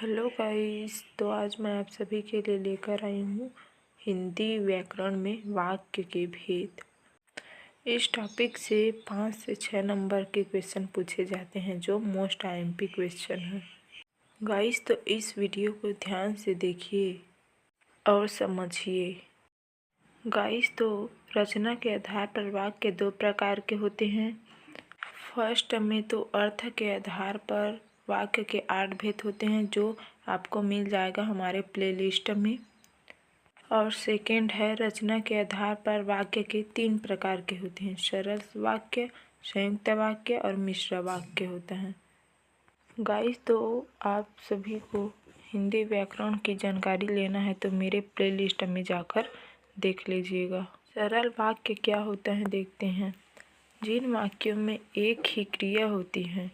Hello guys, तो आज मैं आप सभी के लिए लेकर आई हूँ हिंदी व्याकरण में वाक्य के भेद। इस टॉपिक से 5 से 6 नंबर के क्वेश्चन पूछे जाते हैं जो मोस्ट आईएमपी क्वेश्चन है। गाइस, तो इस वीडियो को ध्यान से देखिए और समझिए। गाइस, तो रचना के आधार पर वाक्य 2 प्रकार के होते हैं। फर्स्ट में तो अर्थ के आधार पर वाक्य के 8 भेद होते हैं जो आपको मिल जाएगा हमारे प्लेलिस्ट में। और सेकंड है रचना के आधार पर वाक्य के 3 प्रकार के होते हैं। सरल वाक्य, संयुक्त वाक्य और मिश्र वाक्य होता है। गाइस, तो आप सभी को हिंदी व्याकरण की जानकारी लेना है तो मेरे प्लेलिस्ट में जाकर देख लीजिएगा। सरल वाक्य क्या होता है देखते हैं। जिन वाक्यों में एक ही क्रिया होती है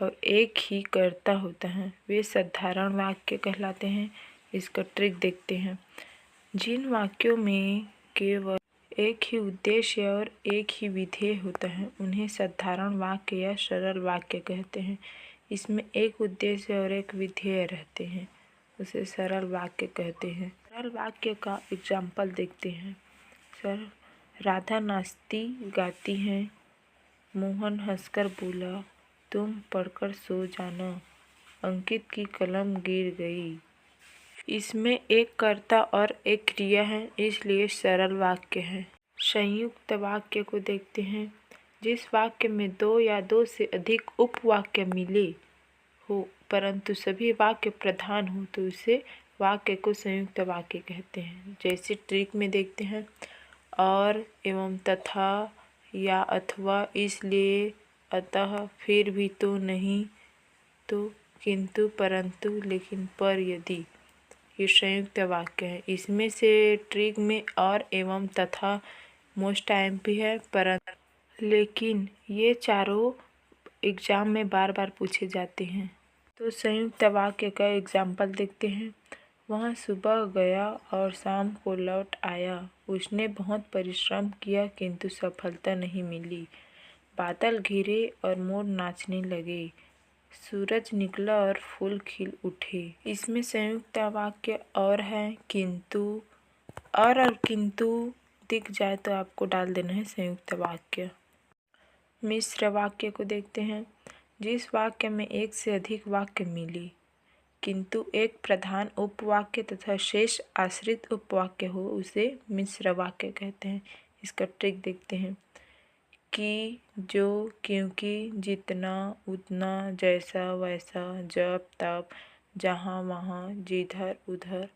और एक ही कर्ता होता है वे साधारण वाक्य कहलाते हैं। इसका ट्रिक देखते हैं। जिन वाक्यों में केवल एक ही उद्देश्य और एक ही विधेय होता है उन्हें साधारण वाक्य या सरल वाक्य कहते हैं। इसमें एक उद्देश्य और एक विधेय रहते हैं, उसे सरल वाक्य कहते हैं। सरल वाक्य का एग्जाम्पल देखते हैं। सर, राधा नाचती गाती है, मोहन हंसकर बोला, तुम पढ़कर सो जाना, अंकित की कलम गिर गई। इसमें एक कर्ता और एक क्रिया है, इसलिए सरल वाक्य है। संयुक्त वाक्य को देखते हैं। जिस वाक्य में 2 या 2 से अधिक उपवाक्य मिले हो परंतु सभी वाक्य प्रधान हो तो उसे वाक्य को संयुक्त वाक्य कहते हैं। जैसे ट्रिक में देखते हैं, और, एवं, तथा, या, अथवा, इसलिए, अतः, फिर भी, तो, नहीं, तो, किंतु, परंतु, लेकिन, पर, यदि, ये संयुक्त वाक्य है। इसमें से ट्रिक में और, एवं, तथा मोस्ट आईएमपी है, परंतु, लेकिन ये चारों एग्जाम में बार बार पूछे जाते हैं। तो संयुक्त वाक्य का एग्जाम्पल देखते हैं। वह सुबह गया और शाम को लौट आया। उसने बहुत परिश्रम किया किंतु सफलता नहीं मिली। बादल घिरे और मोर नाचने लगे। सूरज निकला और फूल खिल उठे। इसमें संयुक्त वाक्य और है किंतु। और किंतु दिख जाए तो आपको डाल देना है संयुक्त वाक्य। मिश्र वाक्य को देखते हैं। जिस वाक्य में एक से अधिक वाक्य मिले किंतु एक प्रधान उपवाक्य तथा शेष आश्रित उपवाक्य हो उसे मिश्र वाक्य कहते हैं। इसका ट्रिक देखते हैं। कि, जो, क्योंकि, जितना, उतना, जैसा, वैसा, जब, तब, जहाँ, वहाँ, जिधर, उधर,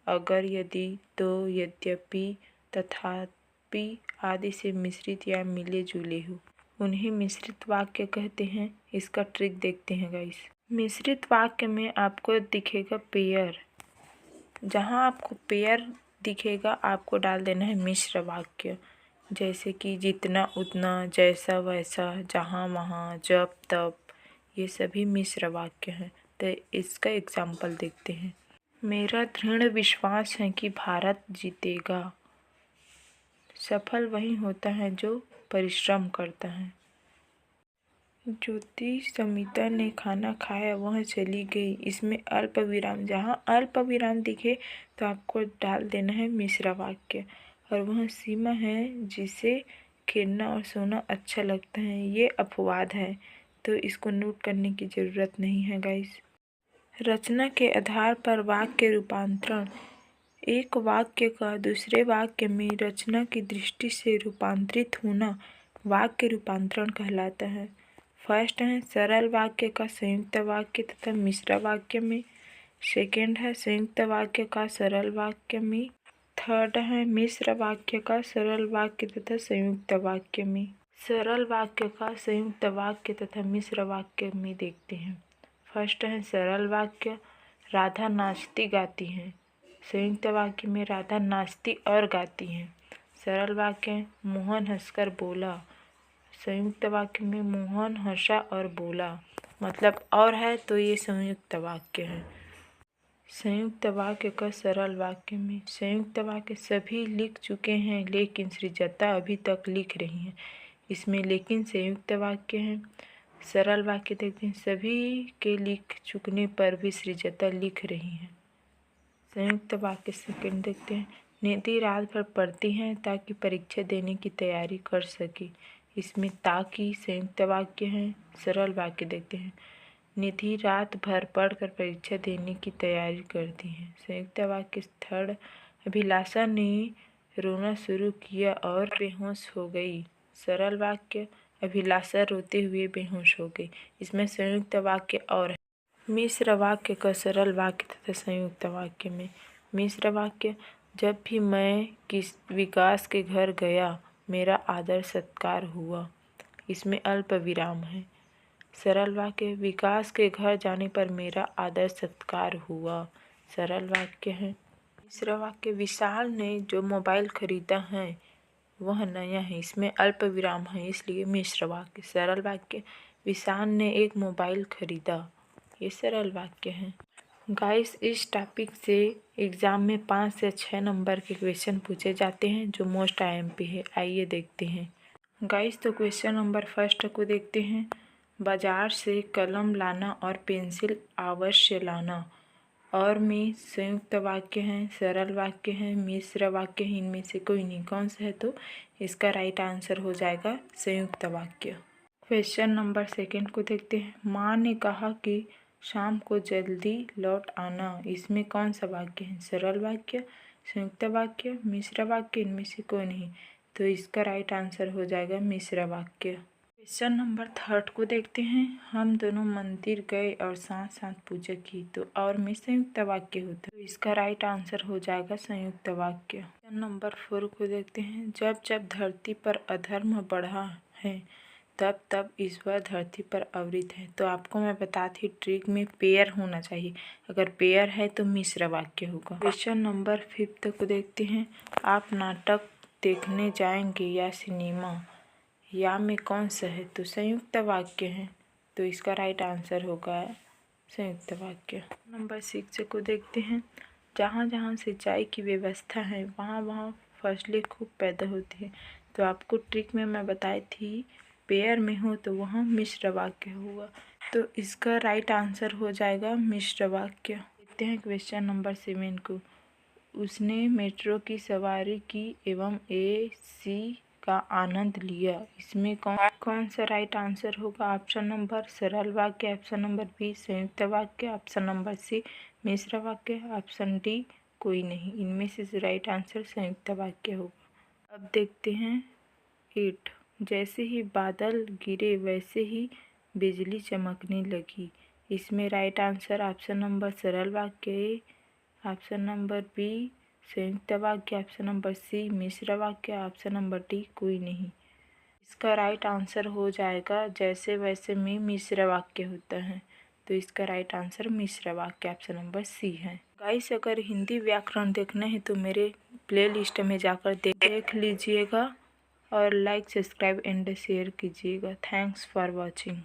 अगर, यदि, तो, यद्यपि, तथापि आदि से मिश्रित या मिले जुले हो उन्हें मिश्रित वाक्य कहते हैं। इसका ट्रिक देखते हैं गाइस। मिश्रित वाक्य में आपको दिखेगा पेयर। जहाँ आपको पेयर दिखेगा आपको डाल देना है मिश्र वाक्य। जैसे कि जितना, उतना, जैसा, वैसा, जहाँ, वहाँ, जब, तब, ये सभी मिश्र वाक्य हैं। तो इसका एग्जाम्पल देखते हैं। मेरा दृढ़ विश्वास है कि भारत जीतेगा। सफल वही होता है जो परिश्रम करता है। ज्योति समिता ने खाना खाया, वह चली गई। इसमें अल्प विराम, जहाँ अल्प विराम दिखे तो आपको डाल देना है मिश्र वाक्य। और वह सीमा है जिसे खेलना और सोना अच्छा लगता है, ये अपवाद है तो इसको नोट करने की ज़रूरत नहीं है गाइस। रचना के आधार पर वाक्य रूपांतरण। एक वाक्य का दूसरे वाक्य में रचना की दृष्टि से रूपांतरित होना वाक्य रूपांतरण कहलाता है। फर्स्ट है सरल वाक्य का संयुक्त वाक्य तथा मिश्र वाक्य में। सेकंड है संयुक्त वाक्य का सरल वाक्य में। थर्ड है मिश्र वाक्य का सरल वाक्य तथा संयुक्त वाक्य में। सरल वाक्य का संयुक्त वाक्य तथा मिश्र वाक्य में देखते हैं। फर्स्ट है सरल वाक्य, राधा नाचती गाती है। संयुक्त वाक्य में राधा नाचती और गाती है। सरल वाक्य, मोहन हंसकर बोला। संयुक्त वाक्य में मोहन हंसा और बोला, मतलब और है तो ये संयुक्त वाक्य है। संयुक्त वाक्य का सरल वाक्य में संयुक्त वाक्य सभी लिख चुके हैं लेकिन सृजता अभी तक लिख रही हैं। इसमें लेकिन संयुक्त वाक्य है। सरल वाक्य देखते हैं, सभी के लिख चुकने पर भी सृजता लिख रही हैं। संयुक्त वाक्य सेकंड देखते हैं, निधि रात भर पढ़ती हैं ताकि परीक्षा देने की तैयारी कर सके। इसमें ताकि संयुक्त वाक्य है। सरल वाक्य देखते हैं, निधि रात भर पढ़कर परीक्षा देने की तैयारी करती हैं। संयुक्त वाक्य थर्ड, अभिलाषा ने रोना शुरू किया और बेहोश हो गई। सरल वाक्य, अभिलाषा रोते हुए बेहोश हो गई। इसमें संयुक्त वाक्य और है। मिश्र वाक्य का सरल वाक्य तथा संयुक्त वाक्य में मिश्र वाक्य, जब भी मैं विकास के घर गया मेरा आदर सत्कार हुआ। इसमें अल्प विराम है। सरल वाक्य, विकास के घर जाने पर मेरा आदर सत्कार हुआ। सरल वाक्य है। मिश्र वाक्य, विशाल ने जो मोबाइल खरीदा है वह नया है। इसमें अल्प विराम है, इसलिए मिश्र वाक्य। सरल वाक्य, विशाल ने एक मोबाइल खरीदा। ये सरल वाक्य है। गाइस, इस टॉपिक से एग्ज़ाम में 5 से 6 नंबर के क्वेश्चन पूछे जाते हैं जो मोस्ट IMP है। आइए देखते हैं गाइस। तो क्वेश्चन नंबर फर्स्ट को देखते हैं, बाजार से कलम लाना और पेंसिल अवश्य लाना। और में संयुक्त वाक्य हैं, सरल वाक्य हैं, मिश्र वाक्य हैं, इनमें से कोई नहीं। कौन सा है? तो इसका राइट आंसर हो जाएगा संयुक्त वाक्य। क्वेश्चन नंबर सेकंड को देखते हैं, माँ ने कहा कि शाम को जल्दी लौट आना। इसमें कौन सा वाक्य है? सरल वाक्य, संयुक्त वाक्य, मिश्र वाक्य, इनमें से कोई नहीं। तो इसका राइट आंसर हो जाएगा मिश्र वाक्य। क्वेश्चन नंबर थर्ड को देखते हैं, हम दोनों मंदिर गए और साथ साथ पूजा की। तो और में संयुक्त वाक्य होता है, तो इसका राइट आंसर हो जाएगा संयुक्त वाक्य। क्वेश्चन नंबर 4 को देखते हैं, जब जब धरती पर अधर्म बढ़ा है तब तब ईश्वर धरती पर अवृत है। तो आपको मैं बताती ट्रिक में पेयर होना चाहिए, अगर पेयर है तो मिश्र वाक्य होगा। क्वेश्चन नंबर 5 को देखते हैं, आप नाटक देखने जाएंगे या सिनेमा, या में कौन सा है? तो संयुक्त वाक्य है, तो इसका राइट आंसर होगा संयुक्त वाक्य। नंबर 6 को देखते हैं, जहाँ जहाँ सिंचाई की व्यवस्था है वहाँ वहाँ फसलें खूब पैदा होती है। तो आपको ट्रिक में मैं बताई थी पेयर में हो तो वहाँ मिश्र वाक्य होगा, तो इसका राइट आंसर हो जाएगा मिश्र वाक्य। देखते हैं क्वेश्चन नंबर 7 को, उसने मेट्रो की सवारी की एवं AC का आनंद लिया। इसमें कौन सा राइट आंसर होगा? ऑप्शन नंबर सरल वाक्य, ऑप्शन नंबर बी संयुक्त वाक्य, ऑप्शन नंबर सी मिश्र वाक्य, ऑप्शन डी कोई नहीं। इनमें से राइट आंसर संयुक्त वाक्य होगा। अब देखते हैं 8, जैसे ही बादल गिरे वैसे ही बिजली चमकने लगी। इसमें राइट आंसर ऑप्शन नंबर सरल वाक्य ए, ऑप्शन नंबर बी संयुक्त वाक्य, ऑप्शन नंबर सी मिश्र वाक्य, ऑप्शन नंबर डी कोई नहीं। इसका राइट आंसर हो जाएगा जैसे वैसे में मिश्र वाक्य होता है, तो इसका राइट आंसर मिश्र वाक्य ऑप्शन नंबर सी है। गाइस, अगर हिंदी व्याकरण देखना है तो मेरे प्लेलिस्ट में जाकर देख लीजिएगा और लाइक सब्सक्राइब एंड शेयर कीजिएगा। Thanks for watching.